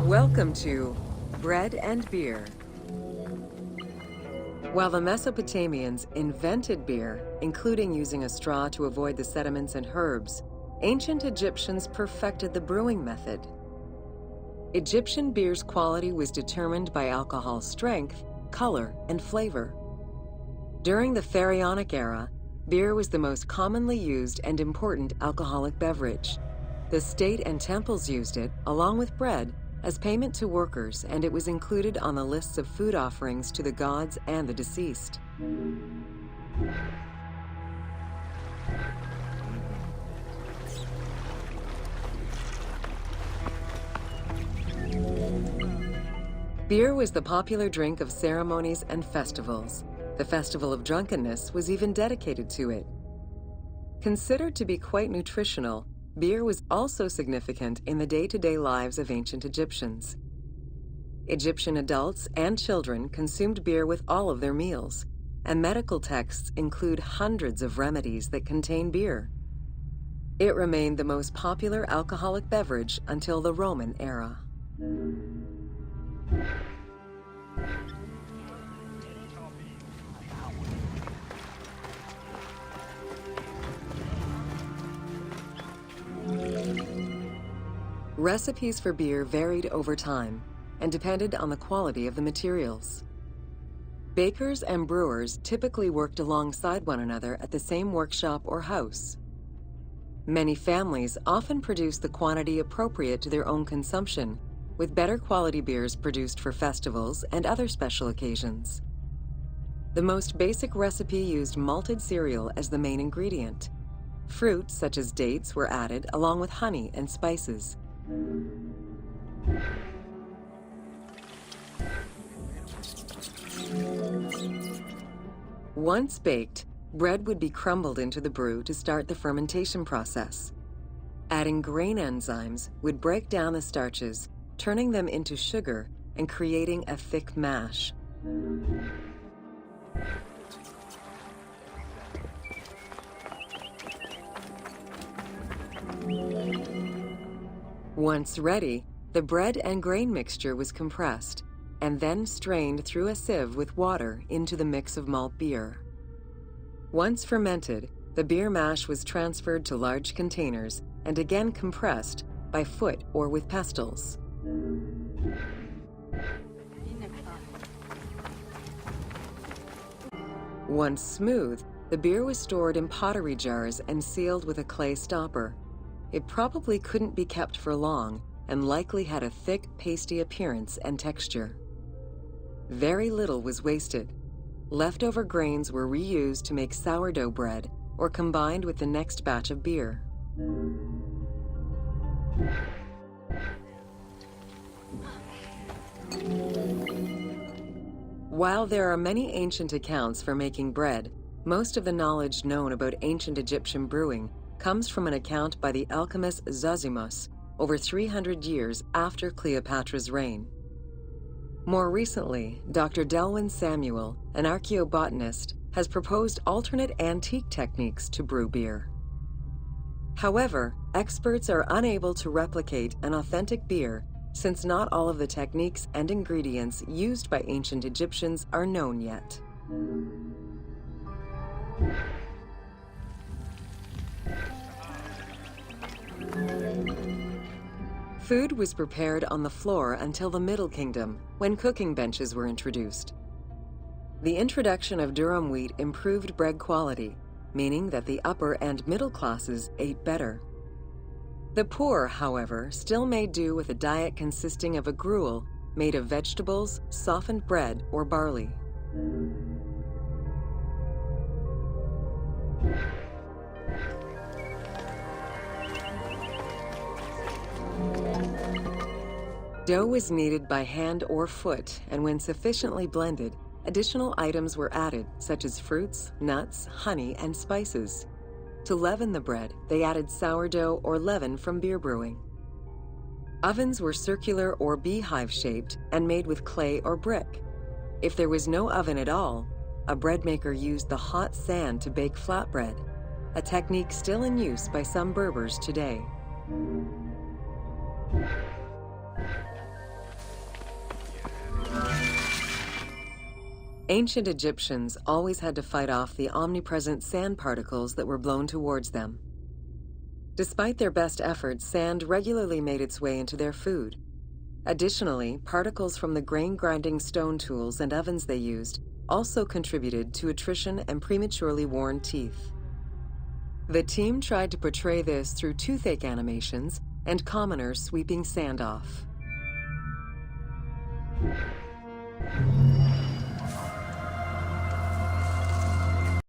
Welcome to Bread and Beer. While the Mesopotamians invented beer, including using a straw to avoid the sediments and herbs, ancient Egyptians perfected the brewing method. Egyptian beer's quality was determined by alcohol strength, color, and flavor. During the Pharaonic era, beer was the most commonly used and important alcoholic beverage. The state and temples used it, along with bread, as payment to workers, and it was included on the lists of food offerings to the gods and the deceased. Beer was the popular drink of ceremonies and festivals. The Festival of Drunkenness was even dedicated to it. Considered to be quite nutritional, beer was also significant in the day-to-day lives of ancient Egyptians. Egyptian adults and children consumed beer with all of their meals, and medical texts include hundreds of remedies that contain beer. It remained the most popular alcoholic beverage until the Roman era. Recipes for beer varied over time and depended on the quality of the materials. Bakers and brewers typically worked alongside one another at the same workshop or house. Many families often produced the quantity appropriate to their own consumption, with better quality beers produced for festivals and other special occasions. The most basic recipe used malted cereal as the main ingredient. Fruits such as dates were added along with honey and spices. Once baked, bread would be crumbled into the brew to start the fermentation process. Adding grain enzymes would break down the starches, turning them into sugar and creating a thick mash. Once ready, the bread and grain mixture was compressed and then strained through a sieve with water into the mix of malt beer. Once fermented, the beer mash was transferred to large containers and again compressed by foot or with pestles. Once smooth, the beer was stored in pottery jars and sealed with a clay stopper. It probably couldn't be kept for long and likely had a thick, pasty appearance and texture. Very little was wasted. Leftover grains were reused to make sourdough bread or combined with the next batch of beer. While there are many ancient accounts for making bread, most of the knowledge known about ancient Egyptian brewing comes from an account by the alchemist Zosimus over 300 years after Cleopatra's reign. More recently, Dr. Delwyn Samuel, an archaeobotanist, has proposed alternate antique techniques to brew beer. However, experts are unable to replicate an authentic beer since not all of the techniques and ingredients used by ancient Egyptians are known yet. Food was prepared on the floor until the Middle Kingdom, when cooking benches were introduced. The introduction of durum wheat improved bread quality, meaning that the upper and middle classes ate better. The poor, however, still made do with a diet consisting of a gruel made of vegetables, softened bread, or barley. Dough was kneaded by hand or foot, and when sufficiently blended, additional items were added, such as fruits, nuts, honey, and spices. To leaven the bread, they added sourdough or leaven from beer brewing. Ovens were circular or beehive-shaped and made with clay or brick. If there was no oven at all, a bread maker used the hot sand to bake flatbread, a technique still in use by some Berbers today. Ancient Egyptians always had to fight off the omnipresent sand particles that were blown towards them. Despite their best efforts, sand regularly made its way into their food. Additionally, particles from the grain-grinding stone tools and ovens they used also contributed to attrition and prematurely worn teeth. The team tried to portray this through toothache animations and commoners sweeping sand off.